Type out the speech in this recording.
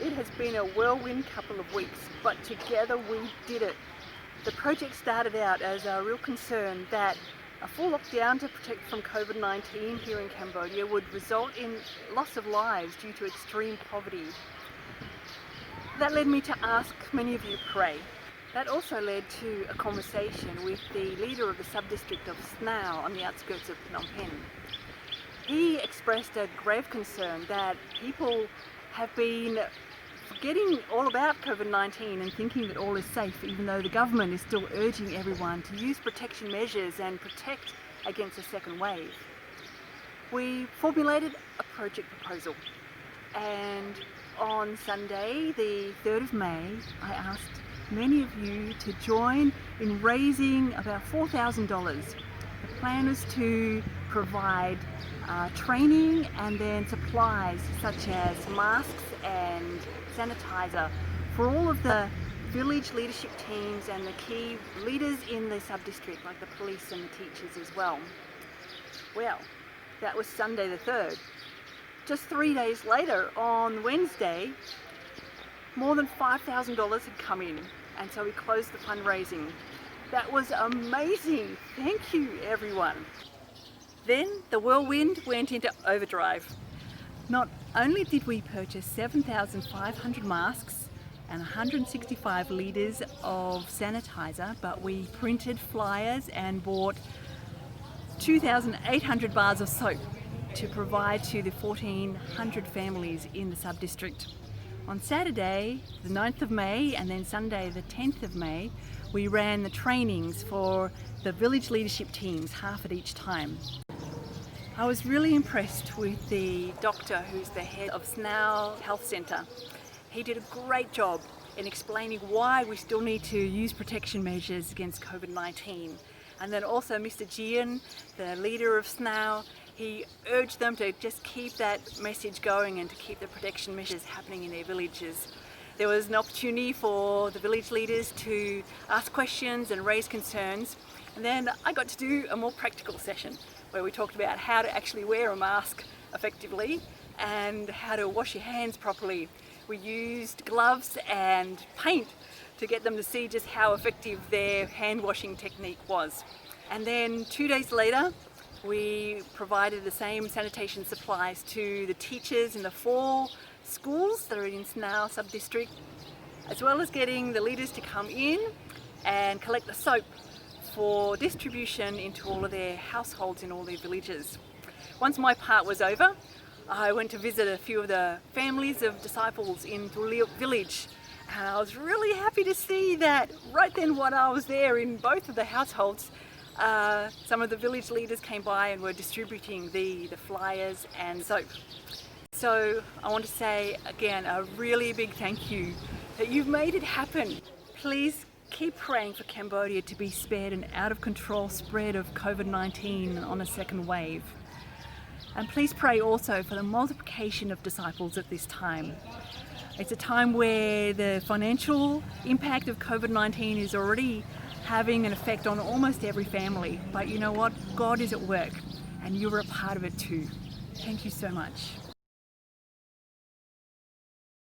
It has been a whirlwind couple of weeks, but together we did it. The project started out as a real concern that a full lockdown to protect from COVID-19 here in Cambodia would result in loss of lives due to extreme poverty. That led me to ask many of you to pray. That also led to a conversation with the leader of the sub-district of Snao on the outskirts of Phnom Penh. He expressed a grave concern that people have been forgetting all about COVID-19 and thinking that all is safe, even though the government is still urging everyone to use protection measures and protect against a second wave. We formulated a project proposal, and on Sunday, the 3rd of May, I asked many of you to join in raising about $4,000. The plan is to provide training and then supplies such as masks and sanitiser for all of the village leadership teams and the key leaders in the sub-district, like the police and the teachers as well. Well, that was Sunday the 3rd. Just 3 days later, on Wednesday, more than $5,000 had come in, and so we closed the fundraising. That was amazing. Thank you, everyone. Then the whirlwind went into overdrive. Not only did we purchase 7,500 masks and 165 litres of sanitiser, but we printed flyers and bought 2,800 bars of soap to provide to the 1,400 families in the sub-district. On Saturday, the 9th of May, and then Sunday, the 10th of May, we ran the trainings for the village leadership teams, half at each time. I was really impressed with the doctor who's the head of Snao Health Centre. He did a great job in explaining why we still need to use protection measures against COVID-19. And then also Mr. Jian, the leader of Snao, he urged them to just keep that message going and to keep the protection measures happening in their villages. There was an opportunity for the village leaders to ask questions and raise concerns. And then I got to do a more practical session where we talked about how to actually wear a mask effectively and how to wash your hands properly. We used gloves and paint to get them to see just how effective their hand washing technique was. And then 2 days later, we provided the same sanitation supplies to the teachers in the 4 schools that are in Snao sub-district, as well as getting the leaders to come in and collect the soap for distribution into all of their households in all their villages. Once my part was over, I went to visit a few of the families of disciples in Tuliop village, and I was really happy to see that right then while I was there in both of the households, some of the village leaders came by and were distributing the flyers and soap. So I want to say again a really big thank you that you've made it happen. Please keep praying for Cambodia to be spared an out of control spread of COVID-19 on a second wave. And please pray also for the multiplication of disciples at this time. It's a time where the financial impact of COVID-19 is already having an effect on almost every family. But you know what? God is at work and you're a part of it too. Thank you so much.